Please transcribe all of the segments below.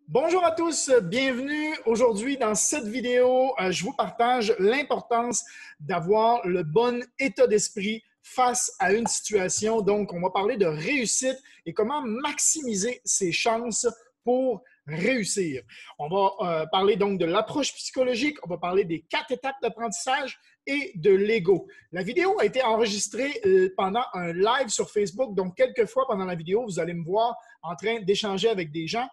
Bonjour à tous, bienvenue aujourd'hui dans cette vidéo. Je vous partage l'importance d'avoir le bon état d'esprit face à une situation. Donc, on va parler de réussite et comment maximiser ses chances pour réussir. On va parler donc de l'approche psychologique, on va parler des 4 étapes d'apprentissage et de l'ego. La vidéo a été enregistrée pendant un live sur Facebook, donc quelques fois pendant la vidéo, vous allez me voir en train d'échanger avec des gens.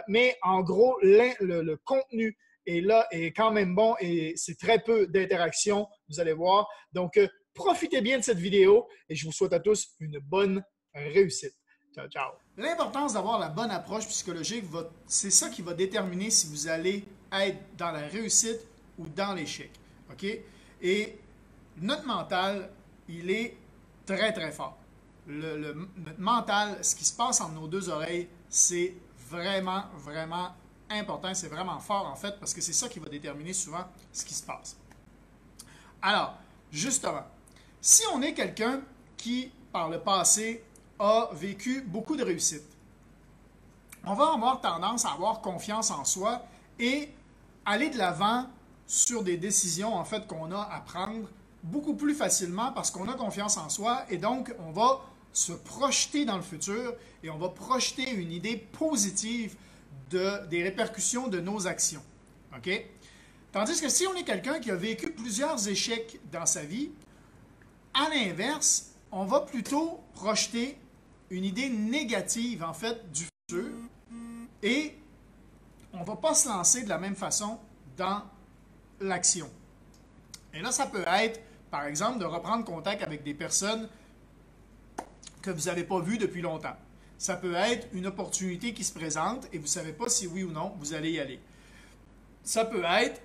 Mais en gros, le contenu est là, est quand même bon et c'est très peu d'interaction, vous allez voir. Donc, profitez bien de cette vidéo et je vous souhaite à tous une bonne réussite. Ciao, ciao. L'importance d'avoir la bonne approche psychologique, c'est ça qui va déterminer si vous allez être dans la réussite ou dans l'échec. OK? Et notre mental, il est très, très fort. Notre mental, ce qui se passe entre nos deux oreilles, c'est vraiment, vraiment important. C'est vraiment fort, en fait, parce que c'est ça qui va déterminer souvent ce qui se passe. Alors, justement, si on est quelqu'un qui, par le passé, a vécu beaucoup de réussite, on va avoir tendance à avoir confiance en soi et aller de l'avant sur des décisions, en fait, qu'on a à prendre beaucoup plus facilement parce qu'on a confiance en soi et donc, on va se projeter dans le futur et on va projeter une idée positive des répercussions de nos actions. OK? Tandis que si on est quelqu'un qui a vécu plusieurs échecs dans sa vie, à l'inverse, on va plutôt projeter une idée négative, en fait, du futur et on ne va pas se lancer de la même façon dans l'action. Et là, ça peut être, par exemple, de reprendre contact avec des personnes que vous n'avez pas vues depuis longtemps. Ça peut être une opportunité qui se présente et vous ne savez pas si oui ou non vous allez y aller. Ça peut être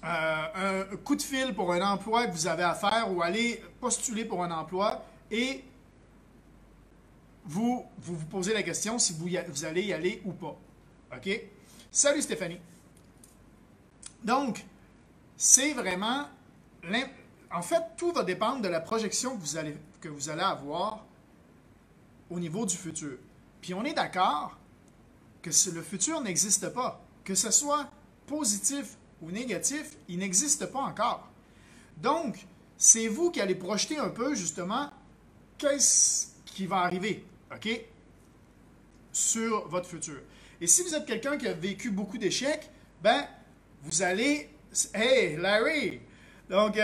un coup de fil pour un emploi que vous avez à faire ou aller postuler pour un emploi et vous posez la question si vous allez y aller ou pas. OK? Salut Stéphanie. Donc, c'est vraiment... En fait, tout va dépendre de la projection que vous allez avoir au niveau du futur. Puis on est d'accord que le futur n'existe pas. Que ce soit positif ou négatif, il n'existe pas encore. Donc, c'est vous qui allez projeter un peu, justement, qu'est-ce qui va arriver, OK, sur votre futur. Et si vous êtes quelqu'un qui a vécu beaucoup d'échecs, ben, vous allez... Hey, Larry! Donc,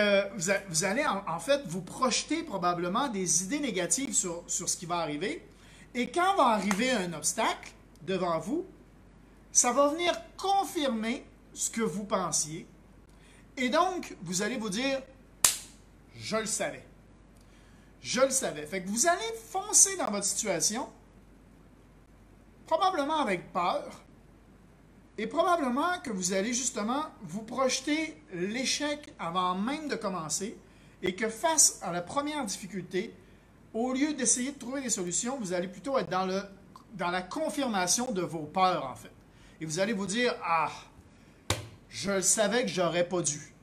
vous allez en fait vous projeter probablement des idées négatives sur ce qui va arriver. Et quand va arriver un obstacle devant vous, ça va venir confirmer ce que vous pensiez. Et donc, vous allez vous dire, je le savais. Je le savais. Fait que vous allez foncer dans votre situation, probablement avec peur, et probablement que vous allez justement vous projeter l'échec avant même de commencer et que face à la première difficulté, au lieu d'essayer de trouver des solutions, vous allez plutôt être dans la confirmation de vos peurs, en fait. Et vous allez vous dire, ah, je le savais que j'aurais pas dû.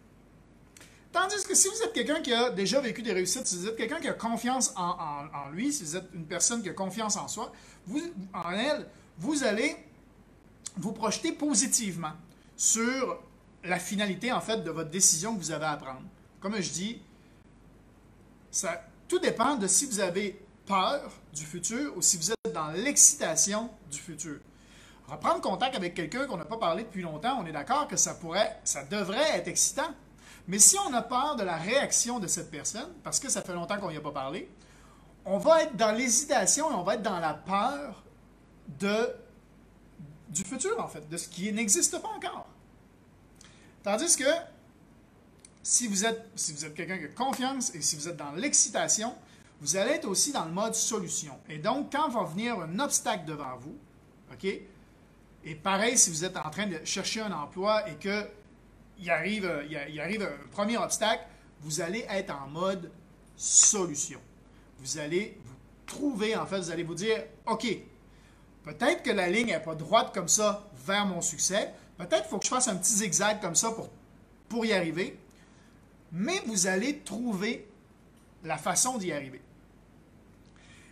Tandis que si vous êtes quelqu'un qui a déjà vécu des réussites, si vous êtes quelqu'un qui a confiance en lui, si vous êtes une personne qui a confiance en soi, en elle, vous allez vous projeter positivement sur la finalité, en fait, de votre décision que vous avez à prendre. Comme je dis, tout dépend de si vous avez peur du futur ou si vous êtes dans l'excitation du futur. Reprendre contact avec quelqu'un qu'on n'a pas parlé depuis longtemps, on est d'accord que ça devrait être excitant. Mais si on a peur de la réaction de cette personne, parce que ça fait longtemps qu'on n'y a pas parlé, on va être dans l'hésitation et on va être dans la peur du futur, en fait, de ce qui n'existe pas encore. Tandis que si vous êtes quelqu'un qui a confiance et si vous êtes dans l'excitation, vous allez être aussi dans le mode solution. Et donc, quand va venir un obstacle devant vous, OK? Et pareil, si vous êtes en train de chercher un emploi et qu'il arrive un premier obstacle, vous allez être en mode solution. Vous allez vous trouver, en fait, vous allez vous dire, OK, peut-être que la ligne n'est pas droite comme ça vers mon succès. Peut-être qu'il faut que je fasse un petit zigzag comme ça pour y arriver. Mais vous allez trouver la façon d'y arriver.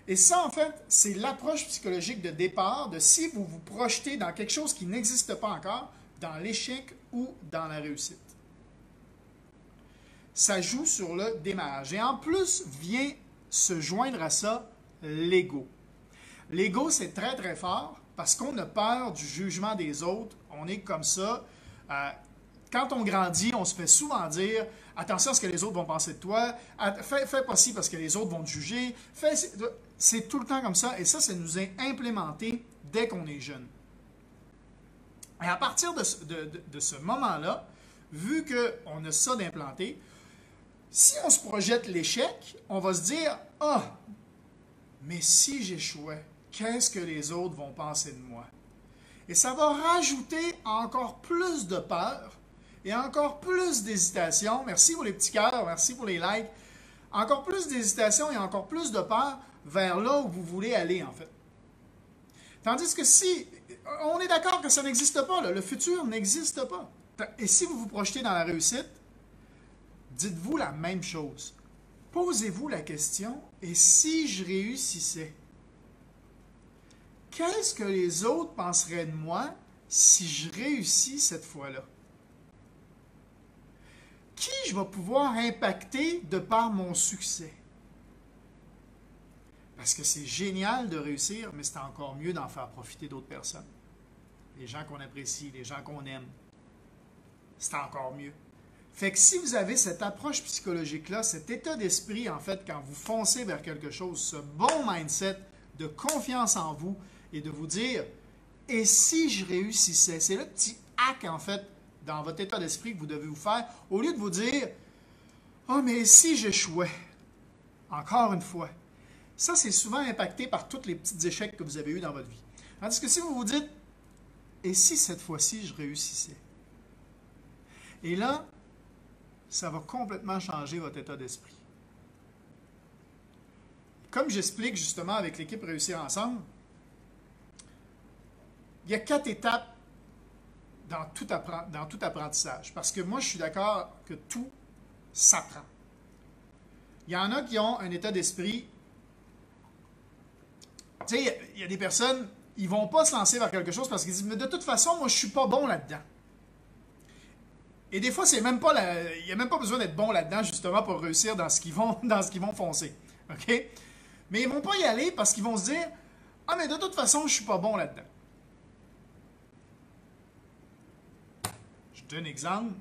Et ça, en fait, c'est l'approche psychologique de départ de si vous vous projetez dans quelque chose qui n'existe pas encore, dans l'échec ou dans la réussite. Ça joue sur le démarrage. Et en plus, vient se joindre à ça l'ego. L'ego, c'est très, très fort parce qu'on a peur du jugement des autres. On est comme ça. Quand on grandit, on se fait souvent dire « Attention à ce que les autres vont penser de toi. Fais pas ci parce que les autres vont te juger. » C'est tout le temps comme ça. Et ça nous est implémenté dès qu'on est jeune. Et à partir de ce moment-là, vu qu'on a ça d'implanté, si on se projette l'échec, on va se dire « Ah, mais si j'échouais, qu'est-ce que les autres vont penser de moi? » Et ça va rajouter encore plus de peur et encore plus d'hésitation. Merci pour les petits cœurs, merci pour les likes. Encore plus d'hésitation et encore plus de peur vers là où vous voulez aller, en fait. Tandis que si, on est d'accord que ça n'existe pas, là, le futur n'existe pas. Et si vous vous projetez dans la réussite, dites-vous la même chose. Posez-vous la question, et si je réussissais? Qu'est-ce que les autres penseraient de moi si je réussis cette fois-là? Qui je vais pouvoir impacter de par mon succès? Parce que c'est génial de réussir, mais c'est encore mieux d'en faire profiter d'autres personnes. Les gens qu'on apprécie, les gens qu'on aime. C'est encore mieux. Fait que si vous avez cette approche psychologique-là, cet état d'esprit, en fait, quand vous foncez vers quelque chose, ce bon mindset de confiance en vous et de vous dire « Et si je réussissais? » C'est le petit hack, en fait, dans votre état d'esprit que vous devez vous faire, au lieu de vous dire « Ah, mais si j'échouais? » Encore une fois. Ça, c'est souvent impacté par tous les petits échecs que vous avez eus dans votre vie. Tandis que si vous vous dites « Et si cette fois-ci, je réussissais? » Et là, ça va complètement changer votre état d'esprit. Comme j'explique justement avec l'équipe Réussir Ensemble, il y a 4 étapes dans tout apprentissage. Parce que moi, je suis d'accord que tout s'apprend. Il y en a qui ont un état d'esprit. Tu sais, il y a des personnes, ils ne vont pas se lancer vers quelque chose parce qu'ils disent « Mais de toute façon, moi, je ne suis pas bon là-dedans. » Et des fois, il n'y a même pas besoin d'être bon là-dedans, justement, pour réussir dans ce qu'ils vont foncer. OK? Mais ils ne vont pas y aller parce qu'ils vont se dire « Ah, mais de toute façon, je ne suis pas bon là-dedans. » Je te donne un exemple.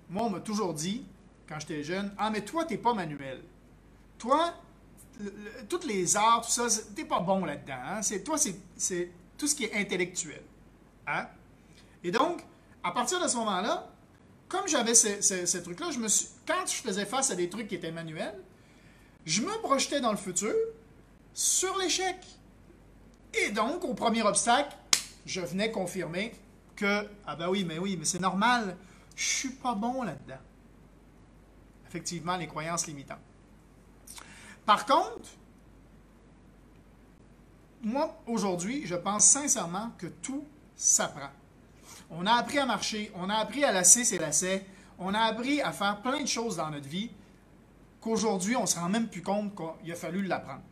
Moi, on m'a toujours dit, quand j'étais jeune, « Ah, mais toi, tu n'es pas manuel. Toi, toutes les arts, tout ça, tu n'es pas bon là-dedans. Hein? Toi, c'est tout ce qui est intellectuel. Hein? » Et donc, à partir de ce moment-là, comme j'avais ces trucs-là, quand je faisais face à des trucs qui étaient manuels, je me projetais dans le futur sur l'échec. Et donc, au premier obstacle, je venais confirmer que « Ah ben oui, mais c'est normal, je ne suis pas bon là-dedans. » Effectivement, les croyances limitantes. Par contre, moi, aujourd'hui, je pense sincèrement que tout s'apprend. On a appris à marcher, on a appris à lasser ses lacets, on a appris à faire plein de choses dans notre vie qu'aujourd'hui, on ne se rend même plus compte qu'il a fallu l'apprendre.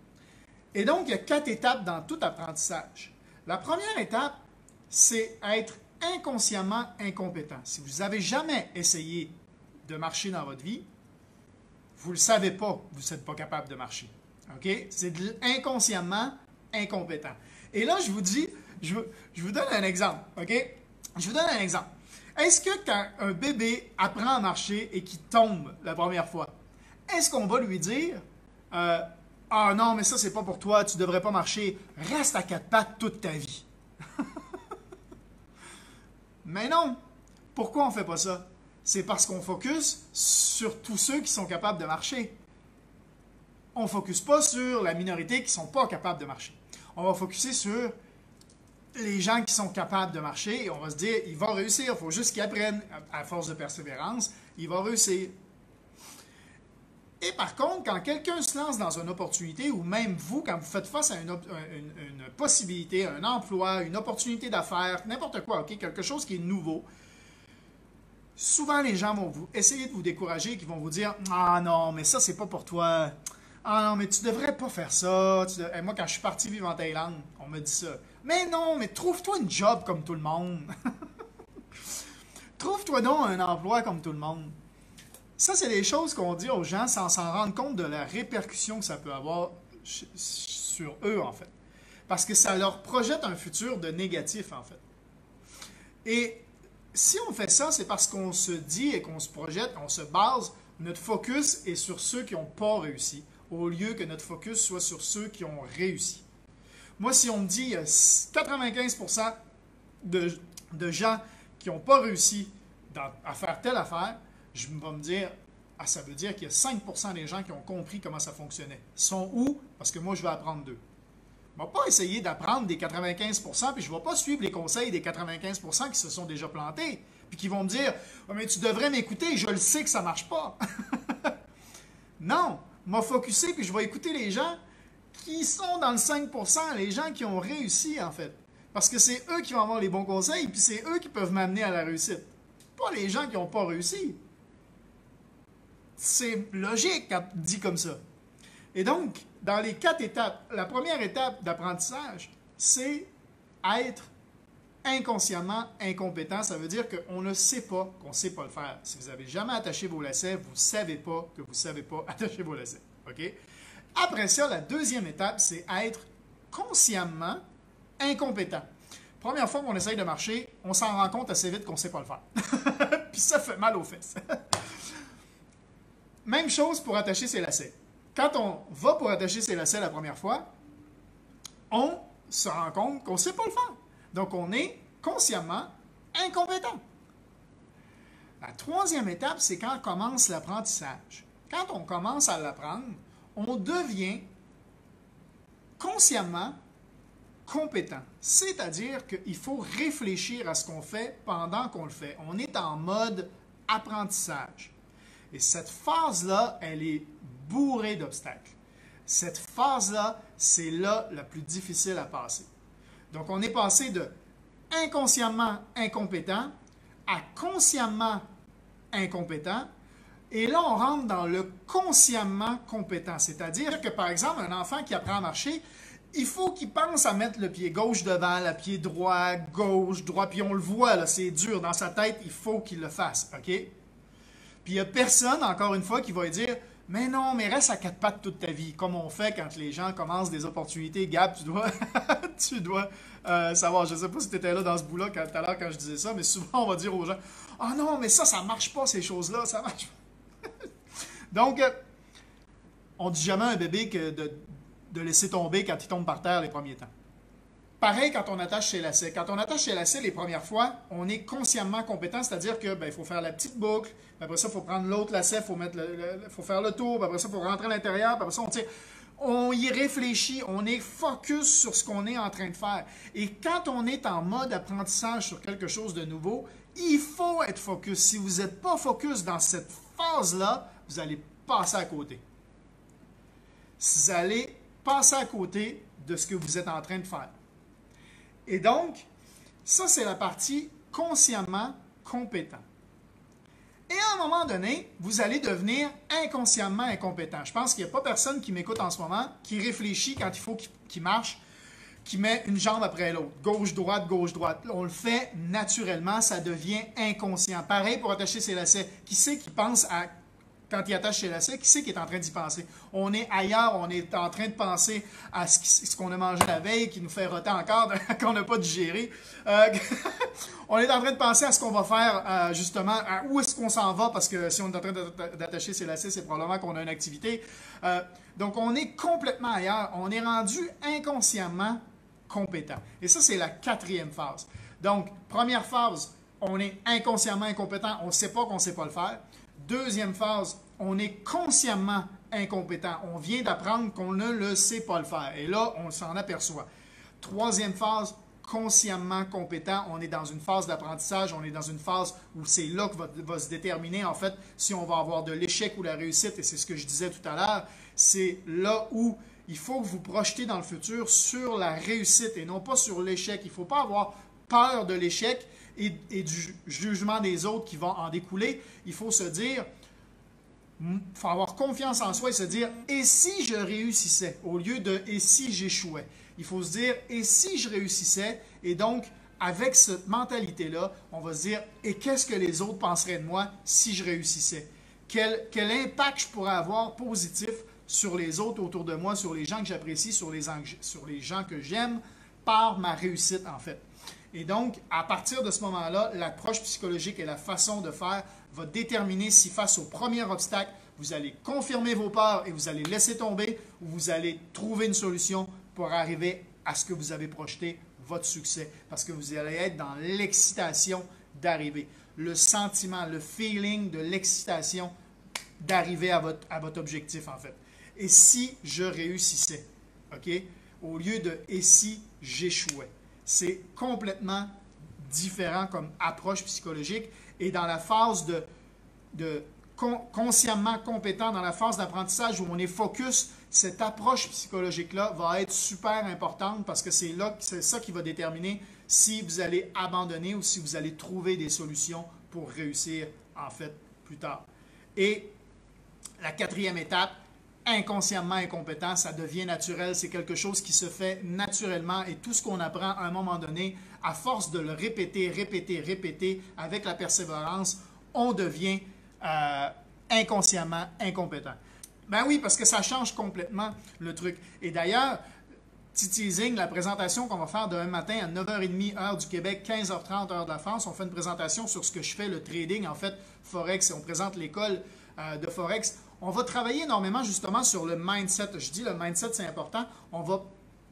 Et donc, il y a 4 étapes dans tout apprentissage. La première étape, c'est être inconsciemment incompétent. Si vous n'avez jamais essayé de marcher dans votre vie, vous ne le savez pas, vous n'êtes pas capable de marcher. OK? C'est inconsciemment incompétent. Et là, je vous dis, je vous donne un exemple. OK? Je vous donne un exemple. Est-ce que quand un bébé apprend à marcher et qu'il tombe la première fois, est-ce qu'on va lui dire « Ah non, mais ça, c'est pas pour toi, tu ne devrais pas marcher, reste à 4 pattes toute ta vie. » Mais non. Pourquoi on ne fait pas ça? C'est parce qu'on focus sur tous ceux qui sont capables de marcher. On ne focus pas sur la minorité qui ne sont pas capables de marcher. On va focuser sur les gens qui sont capables de marcher et on va se dire, il va réussir, il faut juste qu'il apprenne. À force de persévérance, il va réussir. Et par contre, quand quelqu'un se lance dans une opportunité, ou même vous, quand vous faites face à une possibilité, un emploi, une opportunité d'affaires, n'importe quoi, okay, quelque chose qui est nouveau, souvent les gens vont essayer de vous décourager, qui vont vous dire « Ah non, mais ça, c'est pas pour toi. Ah non, mais tu devrais pas faire ça. Moi, quand je suis parti vivre en Thaïlande, on me dit ça. Mais non, mais trouve-toi une job comme tout le monde. Trouve-toi donc un emploi comme tout le monde. Ça, c'est des choses qu'on dit aux gens sans s'en rendre compte de la répercussion que ça peut avoir sur eux, en fait. Parce que ça leur projette un futur de négatif, en fait. Et si on fait ça, c'est parce qu'on se dit et qu'on se projette, on se base, notre focus est sur ceux qui n'ont pas réussi, au lieu que notre focus soit sur ceux qui ont réussi. Moi, si on me dit 95% de gens qui n'ont pas réussi à faire telle affaire, je vais me dire, ah, ça veut dire qu'il y a 5% des gens qui ont compris comment ça fonctionnait. Ils sont où? Parce que moi, je vais apprendre d'eux. Je ne vais pas essayer d'apprendre des 95%, puis je ne vais pas suivre les conseils des 95% qui se sont déjà plantés, puis qui vont me dire, oh, mais tu devrais m'écouter, je le sais que ça ne marche pas. Non, je vais focuser, puis je vais écouter les gens qui sont dans le 5%, les gens qui ont réussi, en fait. Parce que c'est eux qui vont avoir les bons conseils, puis c'est eux qui peuvent m'amener à la réussite. Pas les gens qui n'ont pas réussi. C'est logique quand dit comme ça. Et donc, dans les 4 étapes, la première étape d'apprentissage, c'est être inconsciemment incompétent. Ça veut dire qu'on ne sait pas qu'on ne sait pas le faire. Si vous n'avez jamais attaché vos lacets, vous ne savez pas que vous ne savez pas attacher vos lacets. OK? Après ça, la deuxième étape, c'est être consciemment incompétent. Première fois qu'on essaye de marcher, on s'en rend compte assez vite qu'on ne sait pas le faire. Puis ça fait mal aux fesses. Même chose pour attacher ses lacets. Quand on va pour attacher ses lacets la première fois, on se rend compte qu'on ne sait pas le faire. Donc, on est consciemment incompétent. La troisième étape, c'est quand commence l'apprentissage. Quand on commence à l'apprendre, on devient consciemment compétent. C'est-à-dire qu'il faut réfléchir à ce qu'on fait pendant qu'on le fait. On est en mode apprentissage. Et cette phase-là, elle est bourrée d'obstacles. Cette phase-là, c'est là la plus difficile à passer. Donc, on est passé de inconsciemment incompétent à consciemment incompétent. Et là, on rentre dans le consciemment compétent. C'est-à-dire que, par exemple, un enfant qui apprend à marcher, il faut qu'il pense à mettre le pied gauche devant, le pied droit, gauche, droit. Puis on le voit, là, c'est dur. Dans sa tête, il faut qu'il le fasse. OK? Puis il n'y a personne, encore une fois, qui va lui dire « Mais non, mais reste à 4 pattes toute ta vie. » Comme on fait quand les gens commencent des opportunités. Gab, tu dois savoir. Je ne sais pas si tu étais là dans ce bout-là tout à l'heure quand je disais ça, mais souvent on va dire aux gens « Ah non, mais ça ne marche pas ces choses-là, ça marche pas. » Donc, on ne dit jamais à un bébé que de laisser tomber quand il tombe par terre les premiers temps. Pareil quand on attache ses lacets. Quand on attache ses lacets les premières fois, on est consciemment compétent, c'est-à-dire que il faut faire la petite boucle, après ça, il faut prendre l'autre lacet, il faut faire le tour, après ça, il faut rentrer à l'intérieur, après ça, on tire. On y réfléchit, on est focus sur ce qu'on est en train de faire. Et quand on est en mode apprentissage sur quelque chose de nouveau, il faut être focus. Si vous n'êtes pas focus dans cette phase-là, vous allez passer à côté. Vous allez passer à côté de ce que vous êtes en train de faire. Et donc, ça, c'est la partie consciemment compétent. Et à un moment donné, vous allez devenir inconsciemment incompétent. Je pense qu'il n'y a pas personne qui m'écoute en ce moment qui réfléchit quand il faut qu'il marche, qui met une jambe après l'autre. Gauche, droite, gauche, droite. On le fait naturellement, ça devient inconscient. Pareil pour attacher ses lacets. Qui c'est qui pense à... Quand il attache ses lacets, qui c'est qui est en train d'y penser? On est ailleurs, on est en train de penser à ce qu'on a mangé la veille, qui nous fait roter encore, qu'on n'a pas digéré. On est en train de penser à ce qu'on va faire, justement, à où est-ce qu'on s'en va, parce que si on est en train d'attacher ses lacets, c'est probablement qu'on a une activité. Donc, on est complètement ailleurs. On est rendu inconsciemment compétent. Et ça, c'est la quatrième phase. Donc, première phase, on est inconsciemment incompétent, on ne sait pas qu'on ne sait pas le faire. Deuxième phase, on est consciemment incompétent. On vient d'apprendre qu'on ne le sait pas le faire. Et là, on s'en aperçoit. Troisième phase, consciemment compétent. On est dans une phase d'apprentissage. On est dans une phase où c'est là que va se déterminer, en fait, si on va avoir de l'échec ou la réussite. Et c'est ce que je disais tout à l'heure. C'est là où il faut que vous projetez dans le futur sur la réussite et non pas sur l'échec. Il ne faut pas avoir peur de l'échec et du jugement des autres qui vont en découler. Il faut se dire, Il faut avoir confiance en soi et se dire « et si je réussissais » au lieu de « et si j'échouais ». Il faut se dire « et si je réussissais » et donc, avec cette mentalité-là, on va se dire « et qu'est-ce que les autres penseraient de moi si je réussissais » quel impact je pourrais avoir positif sur les autres autour de moi, sur les gens que j'apprécie, sur les gens que j'aime, par ma réussite en fait. Et donc, à partir de ce moment-là, l'approche psychologique et la façon de faire va déterminer si face au premier obstacle, vous allez confirmer vos peurs et vous allez laisser tomber ou vous allez trouver une solution pour arriver à ce que vous avez projeté, votre succès. Parce que vous allez être dans l'excitation d'arriver. Le sentiment, le feeling de l'excitation d'arriver à votre objectif en fait. Et si je réussissais, OK? Au lieu de « et si j'échouais ». C'est complètement différent comme approche psychologique. Et dans la phase de consciemment compétent, dans la phase d'apprentissage où on est focus, cette approche psychologique-là va être super importante parce que c'est ça qui va déterminer si vous allez abandonner ou si vous allez trouver des solutions pour réussir en fait plus tard. Et la quatrième étape, inconsciemment incompétent, ça devient naturel, c'est quelque chose qui se fait naturellement et tout ce qu'on apprend à un moment donné, à force de le répéter, répéter, répéter, avec la persévérance, on devient inconsciemment incompétent. Ben oui, parce que ça change complètement le truc. Et d'ailleurs, petit teasing, la présentation qu'on va faire demain matin à 9h30 heure du Québec, 15h30 heure de la France, on fait une présentation sur ce que je fais, le trading, en fait, Forex, et on présente l'école de Forex. On va travailler énormément justement sur le mindset. Je dis le mindset, c'est important.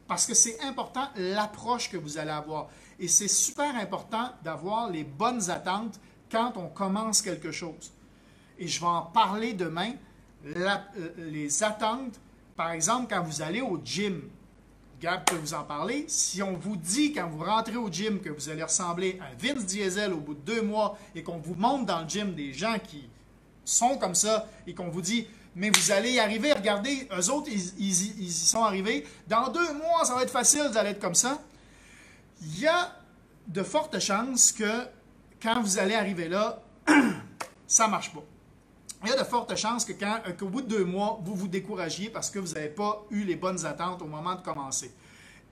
Parce que c'est important l'approche que vous allez avoir. Et c'est super important d'avoir les bonnes attentes quand on commence quelque chose. Et je vais en parler demain. Les attentes, par exemple, quand vous allez au gym, Gab peut vous en parler. Si on vous dit quand vous rentrez au gym que vous allez ressembler à Vince Diesel au bout de 2 mois et qu'on vous montre dans le gym des gens qui sont comme ça et qu'on vous dit « mais vous allez y arriver, regardez, eux autres, ils y sont arrivés. Dans 2 mois, ça va être facile, vous allez être comme ça. » Il y a de fortes chances que quand vous allez arriver là, ça ne marche pas. Il y a de fortes chances qu'au bout de 2 mois, vous vous découragiez parce que vous n'avez pas eu les bonnes attentes au moment de commencer.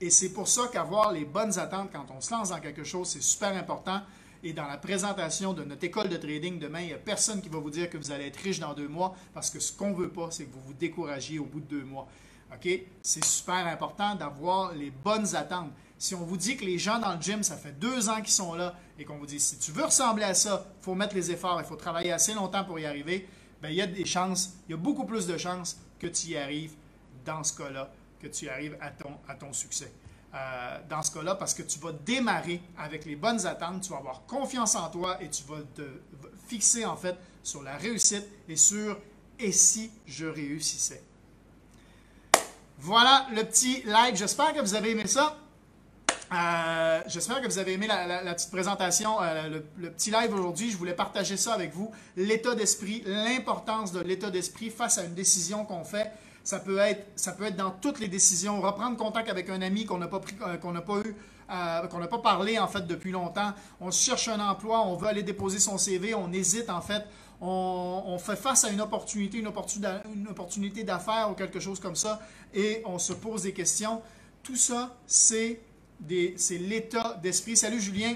Et c'est pour ça qu'avoir les bonnes attentes quand on se lance dans quelque chose, c'est super important. Et dans la présentation de notre école de trading demain, il n'y a personne qui va vous dire que vous allez être riche dans 2 mois parce que ce qu'on ne veut pas, c'est que vous vous découragiez au bout de 2 mois. OK? C'est super important d'avoir les bonnes attentes. Si on vous dit que les gens dans le gym, ça fait 2 ans qu'ils sont là et qu'on vous dit si tu veux ressembler à ça, il faut mettre les efforts, il faut travailler assez longtemps pour y arriver, bien, il y a des chances, il y a beaucoup plus de chances que tu y arrives dans ce cas-là, que tu y arrives à ton succès. Dans ce cas-là, parce que tu vas démarrer avec les bonnes attentes, tu vas avoir confiance en toi et tu vas te fixer en fait sur la réussite et sur « et si je réussissais ». Voilà le petit live. J'espère que vous avez aimé ça. J'espère que vous avez aimé la petite présentation, le petit live aujourd'hui. Je voulais partager ça avec vous. L'état d'esprit, l'importance de l'état d'esprit face à une décision qu'on fait. Ça peut être dans toutes les décisions. Reprendre contact avec un ami qu'on n'a pas parlé en fait depuis longtemps. On cherche un emploi, on veut aller déposer son CV, on hésite en fait. On fait face à une opportunité d'affaires ou quelque chose comme ça et on se pose des questions. Tout ça, c'est l'état d'esprit. Salut Julien.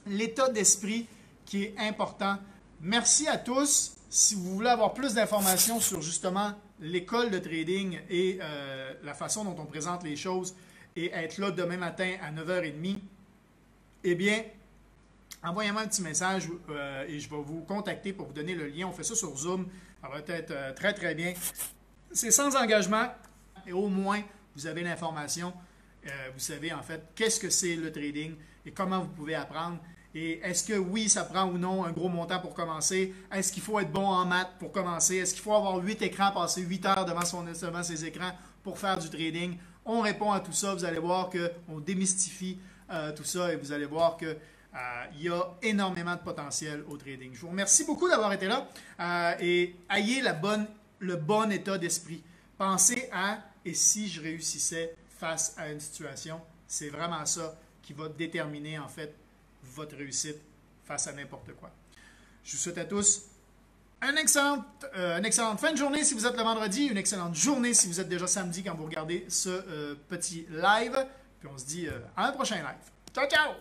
L'état d'esprit qui est important. Merci à tous. Si vous voulez avoir plus d'informations sur justement l'école de trading et la façon dont on présente les choses et être là demain matin à 9h30, eh bien, envoyez-moi un petit message et je vais vous contacter pour vous donner le lien. On fait ça sur Zoom. Ça va être très, très bien. C'est sans engagement et au moins, vous avez l'information. Vous savez en fait qu'est-ce que c'est le trading et comment vous pouvez apprendre. Et est-ce que oui, ça prend ou non un gros montant pour commencer? Est-ce qu'il faut être bon en maths pour commencer? Est-ce qu'il faut avoir 8 écrans, passer 8 heures devant ses écrans pour faire du trading? On répond à tout ça. Vous allez voir qu'on démystifie tout ça et vous allez voir qu'il y a énormément de potentiel au trading. Je vous remercie beaucoup d'avoir été là et ayez le bon état d'esprit. Pensez à « et si je réussissais face à une situation », c'est vraiment ça qui va déterminer en fait votre réussite face à n'importe quoi. Je vous souhaite à tous Une excellente fin de journée si vous êtes le vendredi, une excellente journée si vous êtes déjà samedi quand vous regardez ce petit live. Puis on se dit à un prochain live. Ciao, ciao!